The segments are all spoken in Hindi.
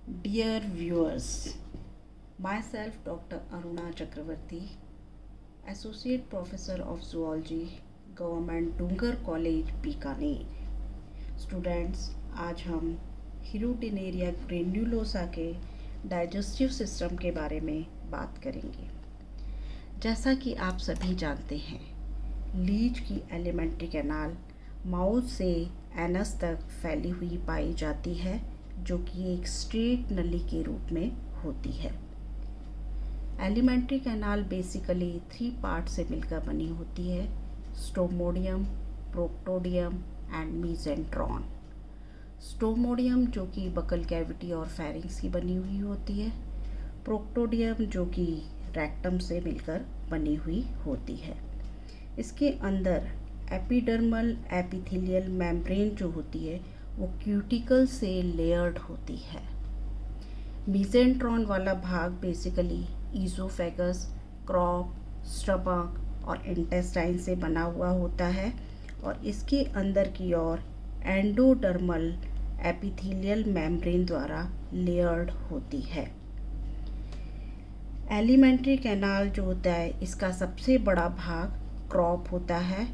Dear viewers, myself Dr. Aruna Chakravarti, Associate Professor of Zoology, Government Dungar College, Bikaner. Students, आज हम हिरुटिनेरिया ग्रेन्युलोसा के डाइजेस्टिव सिस्टम के बारे में बात करेंगे. जैसा कि आप सभी जानते हैं, लीच की एलिमेंट्री कैनाल माउथ से एनस तक फैली हुई पाई जाती है, जो कि एक स्ट्रेट नली के रूप में होती है. एलिमेंट्री कैनाल बेसिकली 3 पार्ट से मिलकर बनी होती है: स्टोमोडियम, प्रोक्टोडियम एंड मीसेंट्रॉन. स्टोमोडियम जो कि बकल कैविटी और फेरिंग्स की बनी हुई होती है, प्रोक्टोडियम जो कि रेक्टम से मिलकर बनी हुई होती है. इसके अंदर एपिडर्मल एपिथेलियल मेम्ब्रेन जो होती है वो क्यूटिकल से लेयर्ड होती है. मीसेंट्रॉन वाला भाग बेसिकली ईसोफेगस, क्रॉप, स्टमक और इंटेस्टाइन से बना हुआ होता है और इसके अंदर की ओर एंडोडर्मल एपिथेलियल मेम्ब्रेन द्वारा लेयर्ड होती है. एलिमेंट्री कैनाल जो होता है, इसका सबसे बड़ा भाग क्रॉप होता है,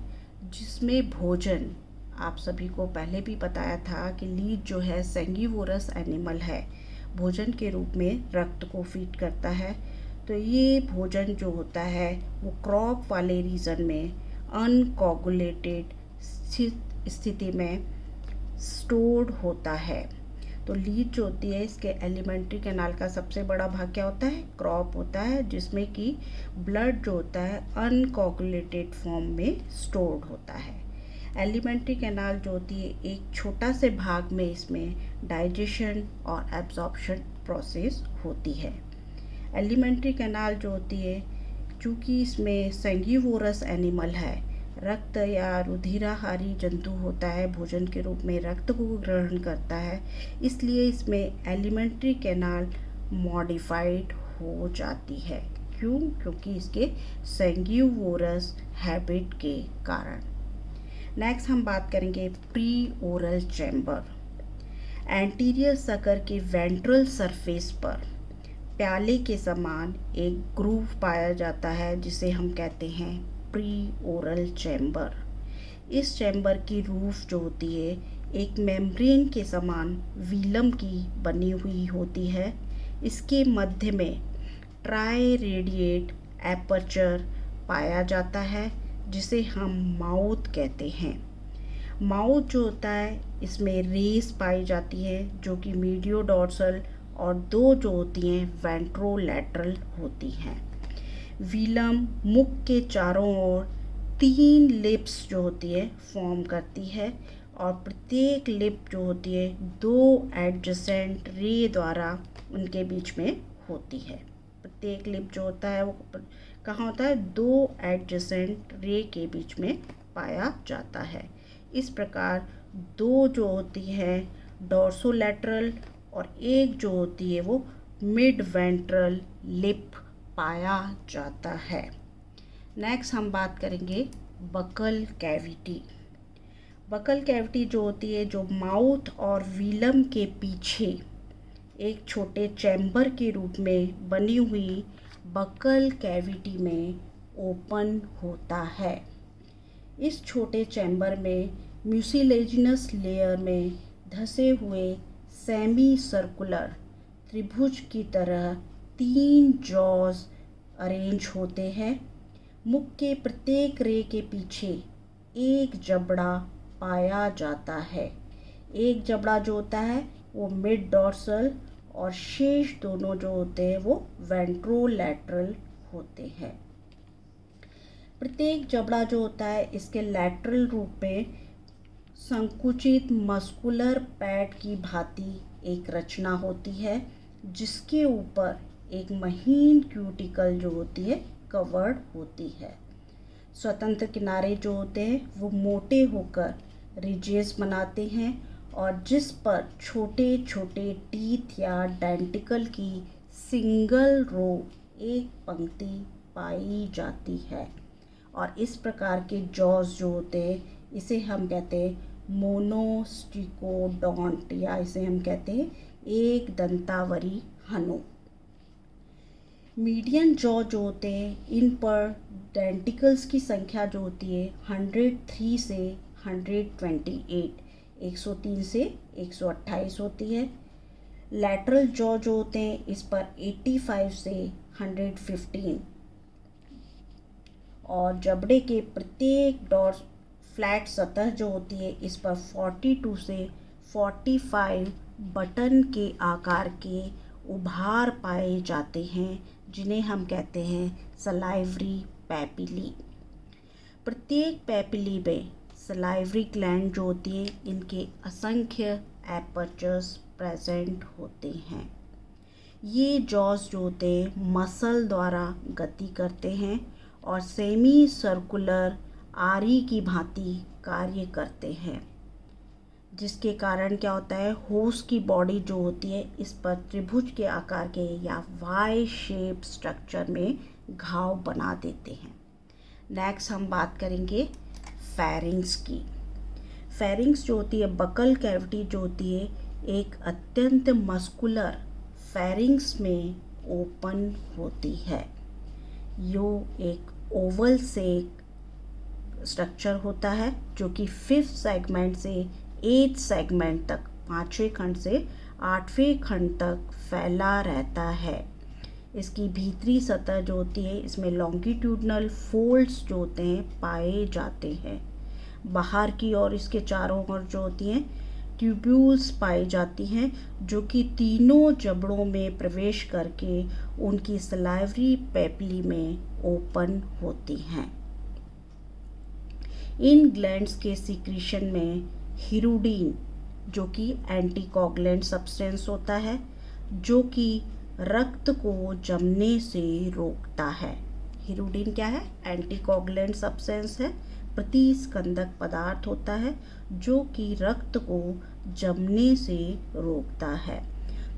जिसमें भोजन, आप सभी को पहले भी बताया था कि लीच जो है सेंगिवोरस एनिमल है, भोजन के रूप में रक्त को फीड करता है. तो ये भोजन जो होता है वो क्रॉप वाले रीजन में अनकोगुलेटेड स्थिति में स्टोर्ड होता है. तो लीच जो होती है, इसके एलिमेंट्री कैनाल का सबसे बड़ा भाग क्या होता है? क्रॉप होता है, जिसमें कि ब्लड जो होता है अनकोगुलेटेड फॉर्म में स्टोर्ड होता है. एलिमेंट्री कैनाल जो होती है, एक छोटा से भाग में इसमें डाइजेशन और एब्जॉर्प्शन प्रोसेस होती है. एलिमेंट्री कैनाल जो होती है, चूँकि इसमें सेंगिवोरस एनिमल है, रक्त या रुधिराहारी जंतु होता है, भोजन के रूप में रक्त को ग्रहण करता है, इसलिए इसमें एलिमेंट्री कैनाल मॉडिफाइड हो जाती है. क्यों? क्योंकि इसके सेंगिवोरस हैबिट के कारण. नेक्स्ट हम बात करेंगे pre oral chamber. Anterior sucker के वेंट्रल सरफेस पर प्याले के समान एक ग्रूव पाया जाता है, जिसे हम कहते हैं प्री ओरल चैम्बर. इस चैम्बर की रूफ जो होती है, एक मेम्ब्रेन के समान वीलम की बनी हुई होती है. इसके मध्य में ट्राई रेडिएट एपर्चर पाया जाता है, जिसे हम माउथ कहते हैं. माउथ जो होता है, इसमें रेस पाई जाती है, जो कि मीडियो डॉर्सल और 2 जो होती हैं वेंट्रोलैटरल होती हैं. वीलम मुख के चारों ओर 3 लिप्स जो होती है फॉर्म करती है और प्रत्येक लिप जो होती है 2 एडजेसेंट रे द्वारा उनके बीच में होती है. प्रत्येक लिप जो होता है वो कहाँ होता है? 2 एडजेसेंट रे के बीच में पाया जाता है. इस प्रकार 2 जो होती है डॉर्सोलैटरल और एक जो होती है वो मिड वेंट्रल लिप पाया जाता है. नेक्स्ट हम बात करेंगे बकल कैविटी. बकल कैविटी जो होती है, जो माउथ और वीलम के पीछे एक छोटे चैम्बर के रूप में बनी हुई बकल कैविटी में ओपन होता है. इस छोटे चैम्बर में म्यूसिलेजिनस लेयर में धसे हुए सेमी सर्कुलर त्रिभुज की तरह 3 जॉज अरेंज होते हैं. मुख के प्रत्येक रे के पीछे एक जबड़ा पाया जाता है. एक जबड़ा जो होता है वो मिड डॉर्सल और शेष दोनों जो होते हैं वो वेंट्रोलैटरल होते हैं. प्रत्येक जबड़ा जो होता है, इसके लैटरल रूप में संकुचित मस्कुलर पैड की भांति एक रचना होती है, जिसके ऊपर एक महीन क्यूटिकल जो होती है कवर्ड होती है. स्वतंत्र किनारे जो होते हैं वो मोटे होकर रिजेस बनाते हैं और जिस पर छोटे छोटे टीथ या डेंटिकल की सिंगल रो, एक पंक्ति पाई जाती है. और इस प्रकार के जॉज जो होते हैं, इसे हम कहते हैं मोनोस्टिकोडोंट, या इसे हम कहते हैं एक दंतावरी हनु। मीडियन जॉ जो होते हैं, इन पर डेंटिकल्स की संख्या जो होती है 103 से 128, 103 से 128 होती है। लैटरल जॉ जो होते हैं, इस पर 85 से 115, और जबड़े के प्रत्येक डॉर्स फ्लैट सतह जो होती है, इस पर 42 से 45 बटन के आकार के उभार पाए जाते हैं, जिन्हें हम कहते हैं सलाइवरी पैपिली। प्रत्येक पैपिली में सलाइवरी ग्लैंड जो होती है, इनके असंख्य एपर्चर्स प्रेजेंट होते हैं। ये जॉस जो होते हैं मसल द्वारा गति करते हैं और सेमी सर्कुलर आरी की भांति कार्य करते हैं, जिसके कारण क्या होता है, होस्ट की बॉडी जो होती है, इस पर त्रिभुज के आकार के या वाई शेप स्ट्रक्चर में घाव बना देते हैं। नेक्स्ट हम बात करेंगे फेरिंग्स की। फेरिंग्स जो होती है, बकल कैविटी जो होती है, एक अत्यंत मस्कुलर फेरिंग्स में ओपन होती है। यो एक ओवल से स्ट्रक्चर होता है, जो कि 5th सेगमेंट से 8th सेगमेंट तक, 5वें खंड से 8वें खंड तक फैला रहता है। इसकी भीतरी सतह जो होती है, इसमें लॉन्गिट्यूडनल फोल्ड्स जो होते हैं पाए जाते हैं। बाहर की ओर इसके चारों ओर जो होती हैं ट्यूब्यूल्स पाई जाती हैं, जो कि तीनों जबड़ों में प्रवेश करके उनकी सलाइवरी पैपिली में ओपन होती हैं। इन ग्लैंड्स के सीक्रेशन में हिरुडीन, जो कि एंटीकोगुलेंट सब्सटेंस होता है, जो कि रक्त को जमने से रोकता है। हिरुडीन क्या है? एंटीकोगुलेंट सब्सटेंस है, प्रतिस्कंदक पदार्थ होता है, जो कि रक्त को जमने से रोकता है।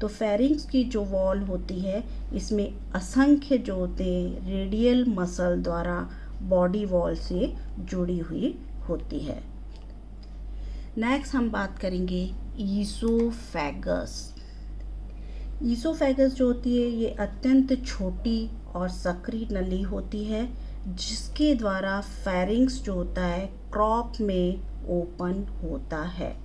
तो फेरिंग्स की जो वॉल होती है, इसमें असंख्य जो होते हैं रेडियल मसल द्वारा बॉडी वॉल से जुड़ी हुई होती है। नेक्स्ट हम बात करेंगे ईसोफेगस। ईसोफेगस जो होती है, ये अत्यंत छोटी और सक्रिय नली होती है, जिसके द्वारा फेरिंग्स जो होता है क्रॉप में ओपन होता है।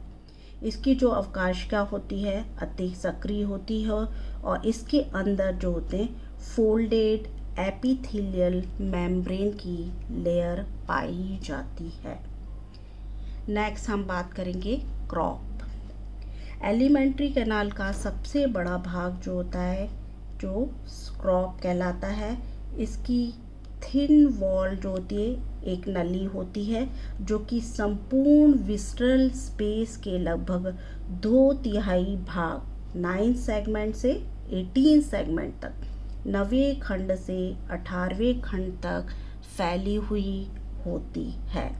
इसकी जो अवकाशिका होती है अति सक्रिय होती है, और इसके अंदर जो होते हैं फोल्डेड एपिथेलियल मेम्ब्रेन की लेयर पाई जाती है। नेक्स्ट हम बात करेंगे क्रॉप। एलिमेंट्री कैनाल का सबसे बड़ा भाग जो होता है, जो क्रॉप कहलाता है। इसकी थिन वॉल जो होती है, एक नली होती है, जो कि संपूर्ण विस्ट्रल स्पेस के लगभग 2/3 भाग 9 सेगमेंट से 18 सेगमेंट तक, 9वें खंड से 18वें खंड तक फैली हुई होती है।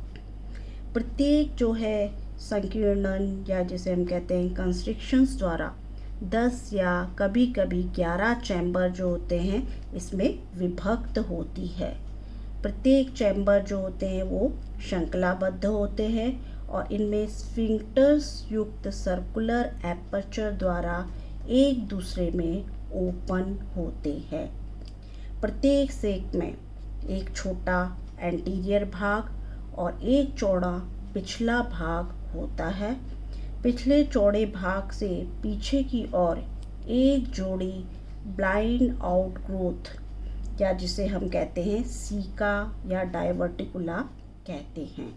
प्रत्येक जो है संकीर्णन, या जिसे हम कहते हैं कंस्ट्रिक्शंस द्वारा 10 या कभी कभी 11 चैम्बर जो होते हैं, इसमें विभक्त होती है। प्रत्येक चैम्बर जो होते हैं वो श्रृंखलाबद्ध होते हैं, और इनमें स्फिंक्टर्स युक्त सर्कुलर एपर्चर द्वारा एक दूसरे में ओपन होते हैं। प्रत्येक सेक में एक छोटा एंटीरियर भाग और एक चौड़ा पिछला भाग होता है। पिछले चौड़े भाग से पीछे की ओर एक जोड़ी ब्लाइंड आउटग्रोथ, या जिसे हम कहते हैं सीका या डायवर्टिकुला कहते हैं।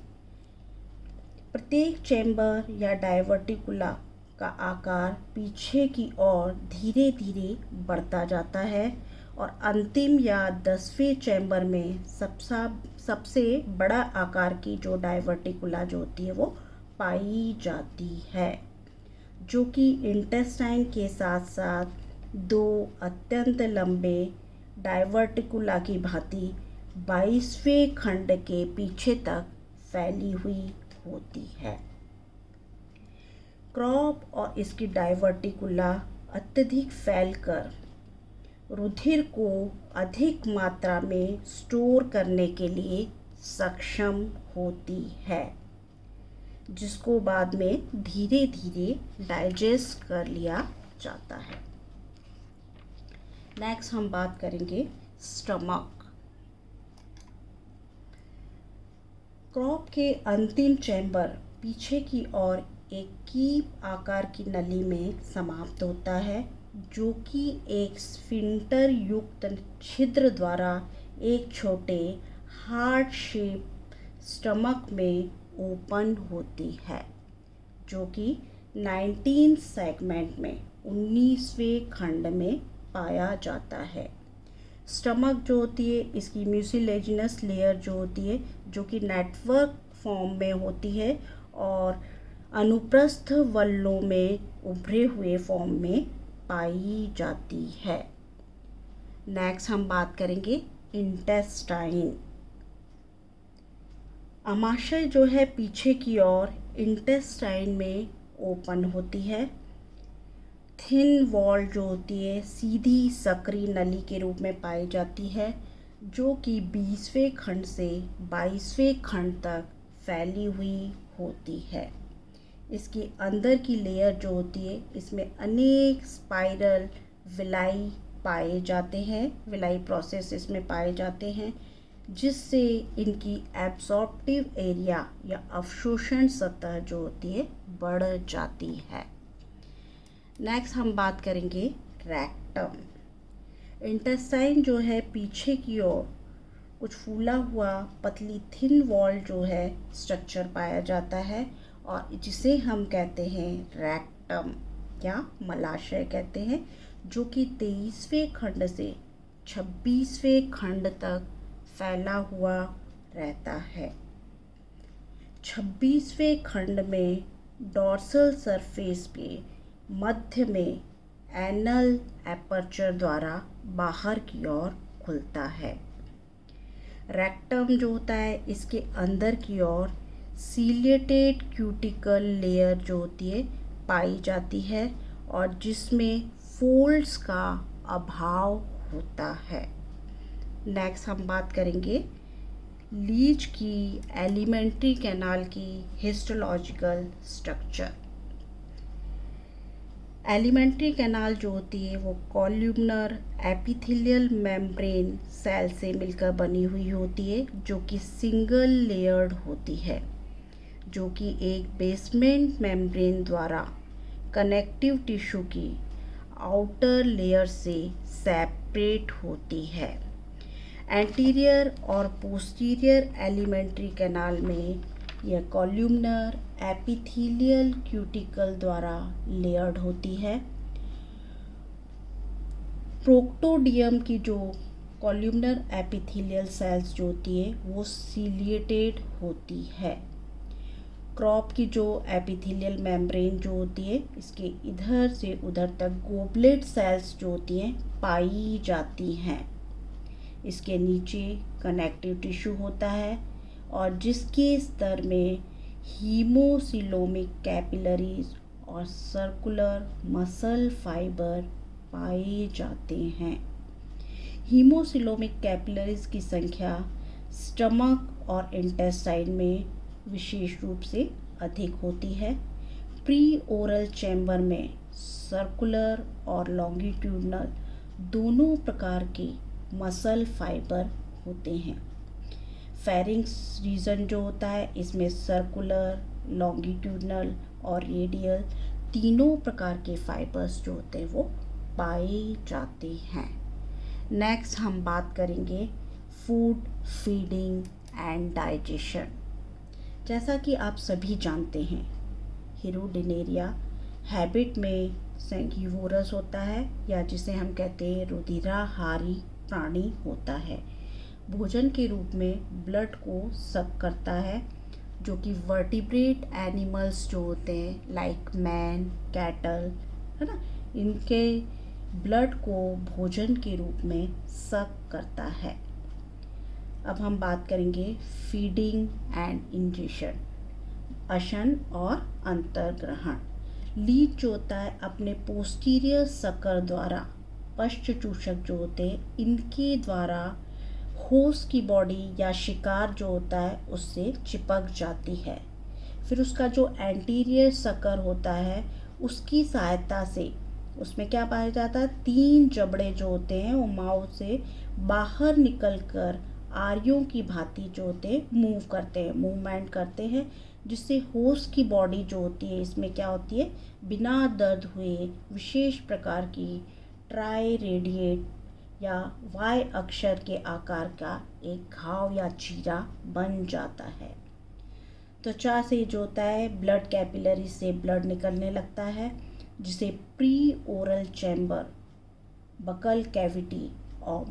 प्रत्येक चैम्बर या डायवर्टिकुला का आकार पीछे की ओर धीरे धीरे बढ़ता जाता है, और अंतिम या 10वें चैम्बर में सबसे बड़ा आकार की जो डायवर्टिकुला जो होती है वो पाई जाती है, जो कि इंटेस्टाइन के साथ साथ 2 अत्यंत लंबे डायवर्टिकुला की भांति 22वें खंड के पीछे तक फैली हुई होती है। क्रॉप और इसकी डायवर्टिकुला अत्यधिक फैलकर रुधिर को अधिक मात्रा में स्टोर करने के लिए सक्षम होती है। जिसको बाद में धीरे धीरे डाइजेस्ट कर लिया जाता है। नेक्स्ट हम बात करेंगे स्टमक। क्रॉप के अंतिम चैम्बर पीछे की ओर एक कीप आकार की नली में समाप्त होता है, जो कि एक स्फिंक्टर युक्त छिद्र द्वारा एक छोटे हार्ट शेप स्टमक में ओपन होती है, जो कि 19 सेगमेंट में 19वें खंड में पाया जाता है। स्टमक जो होती है, इसकी म्यूसिलेजिनस लेयर जो होती है, जो कि नेटवर्क फॉर्म में होती है और अनुप्रस्थ वल्लों में उभरे हुए फॉर्म में पाई जाती है। नेक्स्ट हम बात करेंगे इंटेस्टाइन। आमाशय जो है पीछे की ओर इंटेस्टाइन में ओपन होती है। थिन वॉल जो होती है सीधी सकरी नली के रूप में पाई जाती है, जो कि 20वें खंड से 22वें खंड तक फैली हुई होती है। इसकी अंदर की लेयर जो होती है, इसमें अनेक स्पाइरल विलाई पाए जाते हैं, विलाई प्रोसेस इसमें पाए जाते हैं, जिससे इनकी एब्सॉर्प्टिव एरिया या अवशोषण सतह जो होती है बढ़ जाती है। नेक्स्ट हम बात करेंगे रेक्टम। इंटेस्टाइन जो है पीछे की ओर कुछ फूला हुआ पतली थिन वॉल जो है स्ट्रक्चर पाया जाता है, और जिसे हम कहते हैं रेक्टम या मलाशय कहते हैं, जो कि 23वें खंड से 26वें खंड तक फैला हुआ रहता है। 26वें खंड में डॉर्सल सरफेस पे मध्य में एनल एपर्चर द्वारा बाहर की ओर खुलता है। रेक्टम जो होता है, इसके अंदर की ओर सीलिएटेड क्यूटिकल लेयर जो होती है पाई जाती है, और जिसमें फोल्ड्स का अभाव होता है। नेक्स्ट हम बात करेंगे लीच की एलिमेंट्री कैनाल की हिस्टोलॉजिकल स्ट्रक्चर। एलिमेंट्री कैनाल जो होती है वो कॉल्यूमनर एपिथेलियल मेम्ब्रेन सेल से मिलकर बनी हुई होती है, जो कि सिंगल लेयर्ड होती है, जो कि एक बेसमेंट मेम्ब्रेन द्वारा कनेक्टिव टिश्यू की आउटर लेयर से सेपरेट होती है। एंटीरियर और पोस्टीरियर एलिमेंट्री कैनाल में यह कॉल्यूमनर एपिथेलियल क्यूटिकल द्वारा लेयर्ड होती है। प्रोक्टोडियम की जो कॉल्यूमनर एपिथेलियल सेल्स जो होती है वो सीलिएटेड होती है। क्रॉप की जो एपिथेलियल मेम्ब्रेन जो होती है, इसके इधर से उधर तक गोबलेट सेल्स जो होती हैं पाई जाती हैं। इसके नीचे कनेक्टिव टिश्यू होता है, और जिसके स्तर में हीमोसिलोमिक कैपिलरीज और सर्कुलर मसल फाइबर पाए जाते हैं। हीमोसिलोमिक कैपिलरीज की संख्या स्टमक और इंटेस्टाइन में विशेष रूप से अधिक होती है। प्री ओरल चैम्बर में सर्कुलर और लॉन्गिट्यूडनल दोनों प्रकार के मसल फाइबर होते हैं। फेरिंक्स रीजन जो होता है, इसमें सर्कुलर, लॉन्गिट्यूडनल और रेडियल तीनों प्रकार के फाइबर्स जो होते हैं वो पाए जाते हैं। नेक्स्ट हम बात करेंगे फूड, फीडिंग एंड डाइजेशन। जैसा कि आप सभी जानते हैं, हिरोडिनेरिया हैबिट में सेंगिवोरस होता है, या जिसे हम कहते हैं रुधिराहारी प्राणी होता है। भोजन के रूप में ब्लड को सक करता है, जो कि वर्टिब्रेट एनिमल्स जो होते हैं लाइक मैन, कैटल, है ना, इनके ब्लड को भोजन के रूप में सक करता है। अब हम बात करेंगे फीडिंग एंड इंजेशन, अशन और अंतर्ग्रहण। लीच जो होता है अपने पोस्टीरियर सकर द्वारा पश्च चूषक जो होते हैं इनके द्वारा होस्ट की बॉडी या शिकार जो होता है उससे चिपक जाती है, फिर उसका जो एंटीरियर सकर होता है उसकी सहायता से उसमें क्या पाया जाता है, 3 जबड़े जो होते हैं वो माउथ से बाहर निकलकर आरियों की भांति जो होते हैं मूव करते हैं, मूवमेंट करते हैं, जिससे होस्ट की बॉडी जो होती है इसमें क्या होती है, बिना दर्द हुए विशेष प्रकार की ट्राई रेडिएट या वाई अक्षर के आकार का एक घाव या चीरा बन जाता है। त्वचा से जो होता है ब्लड कैपिलरी से ब्लड निकलने लगता है, जिसे pre oral chamber, buccal cavity और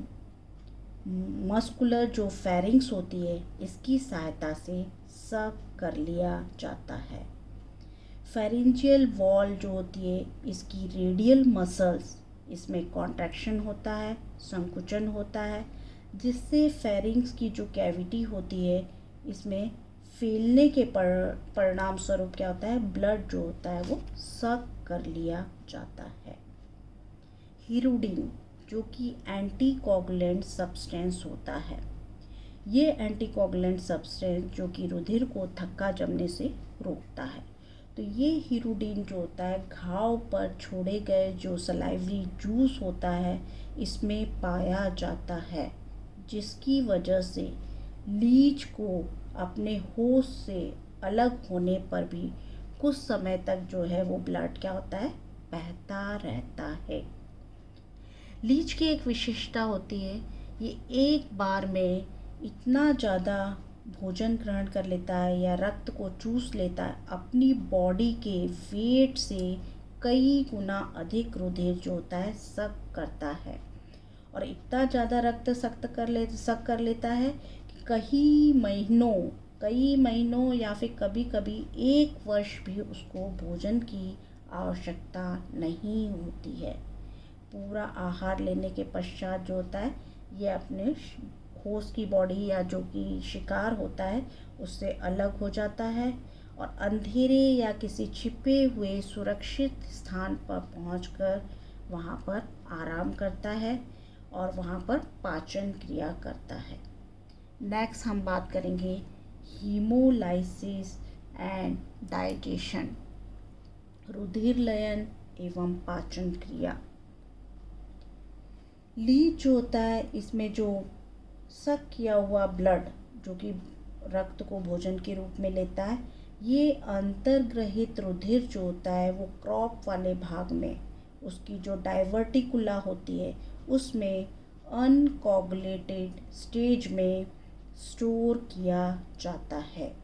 मस्कुलर जो फेरिंग्स होती है इसकी सहायता से सक कर लिया जाता है। फेरेंजियल वॉल जो होती है इसकी रेडियल मसल्स, इसमें कॉन्ट्रैक्शन होता है, संकुचन होता है, जिससे फेरिंग्स की जो कैविटी होती है इसमें फैलने के परिणाम स्वरूप क्या होता है, ब्लड जो होता है वो सक कर लिया जाता है। हिरुडिन जो कि एंटीकोगुलेंट सब्सटेंस होता है, ये एंटीकोगुलेंट सब्सटेंस जो कि रुधिर को थक्का जमने से रोकता है। तो ये हिरुडिन जो होता है घाव पर छोड़े गए जो सलाइवरी जूस होता है इसमें पाया जाता है, जिसकी वजह से लीच को अपने होस्ट से अलग होने पर भी कुछ समय तक जो है वो ब्लड क्या होता है, बहता रहता है। लीच की एक विशेषता होती है, ये एक बार में इतना ज़्यादा भोजन ग्रहण कर लेता है या रक्त को चूस लेता है, अपनी बॉडी के वेट से कई गुना अधिक रुधिर जो होता है सक करता है, और इतना ज़्यादा रक्त सक कर लेता है कि कई महीनों या फिर कभी कभी 1 वर्ष भी उसको भोजन की आवश्यकता नहीं होती है। पूरा आहार लेने के पश्चात जो होता है ये अपने होस्ट की बॉडी या जो कि शिकार होता है उससे अलग हो जाता है और अंधेरे या किसी छिपे हुए सुरक्षित स्थान पर पहुंचकर वहां पर आराम करता है और वहां पर पाचन क्रिया करता है। नेक्स्ट हम बात करेंगे हीमोलाइसिस एंड डाइजेशन, रुधिर लयन एवं पाचन क्रिया। लीच जो होता है इसमें जो सक किया हुआ ब्लड जो कि रक्त को भोजन के रूप में लेता है, ये अंतर्ग्रहित रुधिर जो होता है वो क्रॉप वाले भाग में उसकी जो डाइवर्टिकुला होती है उसमें अनकोगुलेटेड स्टेज में स्टोर किया जाता है।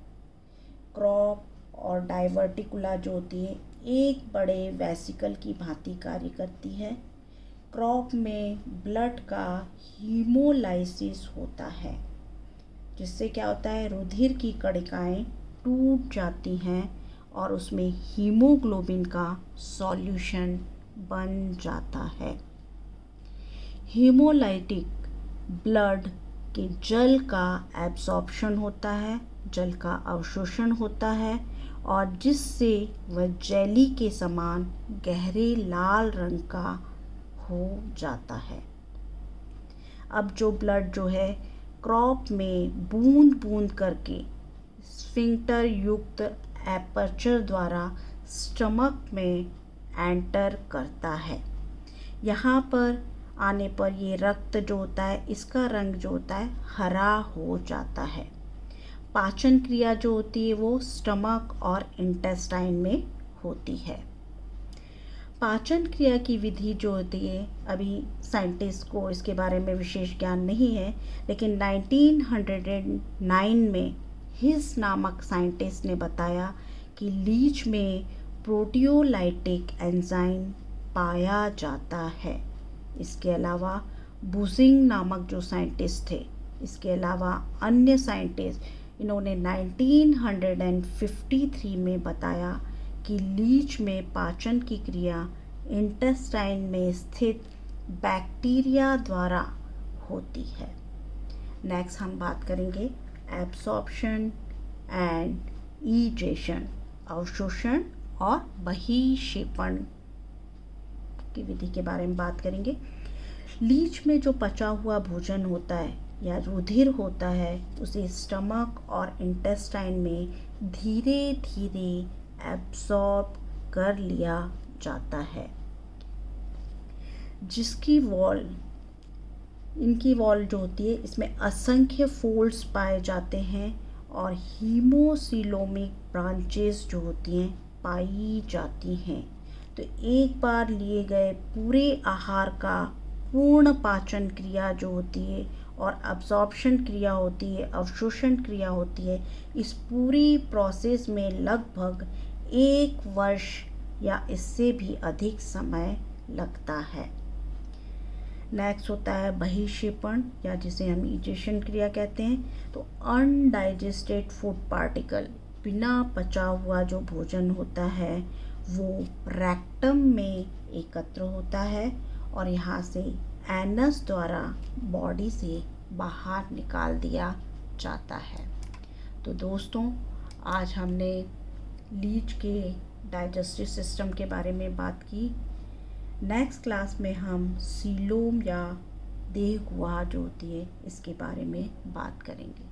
क्रॉप और डाइवर्टिकुला जो होती है एक बड़े वेसिकल की भांति कार्य करती है। क्रॉप में ब्लड का हीमोलाइसिस होता है, जिससे क्या होता है, रुधिर की कणिकाएं टूट जाती हैं और उसमें हीमोग्लोबिन का सॉल्यूशन बन जाता है। हीमोलाइटिक ब्लड के जल का एब्जॉर्प्शन होता है, जल का अवशोषण होता है और जिससे वह जेली के समान गहरे लाल रंग का हो जाता है। अब जो ब्लड जो है क्रॉप में बूंद बूंद करके स्फिंक्टर युक्त एपर्चर द्वारा स्टमक में एंटर करता है। यहाँ पर आने पर ये रक्त जो होता है इसका रंग जो होता है हरा हो जाता है। पाचन क्रिया जो होती है वो स्टमक और इंटेस्टाइन में होती है। पाचन क्रिया की विधि जो होती है, अभी साइंटिस्ट को इसके बारे में विशेष ज्ञान नहीं है, लेकिन 1909 में हिस नामक साइंटिस्ट ने बताया कि लीच में प्रोटियोलाइटिक एंजाइम पाया जाता है। इसके अलावा बुशिंग नामक जो साइंटिस्ट थे, इसके अलावा अन्य साइंटिस्ट, इन्होंने 1953 में बताया कि लीच में पाचन की क्रिया इंटेस्टाइन में स्थित बैक्टीरिया द्वारा होती है। नेक्स्ट हम बात करेंगे एब्सॉर्प्शन एंड ईजेशन, अवशोषण और बहिक्षेपण की विधि के बारे में बात करेंगे। लीच में जो पचा हुआ भोजन होता है या रुधिर होता है उसे स्टमक और इंटेस्टाइन में धीरे धीरे एब्जॉर्ब कर लिया जाता है, जिसकी वॉल, इनकी वॉल जो होती है इसमें असंख्य फोल्ड्स पाए जाते हैं और हीमोसिलोमिक ब्रांचेस जो होती हैं पाई जाती हैं। तो एक बार लिए गए पूरे आहार का पूर्ण पाचन क्रिया जो होती है और अब्जॉर्प्शन क्रिया होती है, अवशोषण क्रिया होती है, इस पूरी प्रोसेस में लगभग 1 वर्ष या इससे भी अधिक समय लगता है। नेक्स्ट होता है बहिक्षेपण, या जिसे हम इजेशन क्रिया कहते हैं। तो अनडाइजेस्टेड फूड पार्टिकल, बिना पचा हुआ जो भोजन होता है वो रेक्टम में एकत्र होता है और यहाँ से एनस द्वारा बॉडी से बाहर निकाल दिया जाता है। तो दोस्तों, आज हमने लीच के डाइजेस्टिव सिस्टम के बारे में बात की। नेक्स्ट क्लास में हम सीलोम या देह गुहा जो होती है इसके बारे में बात करेंगे।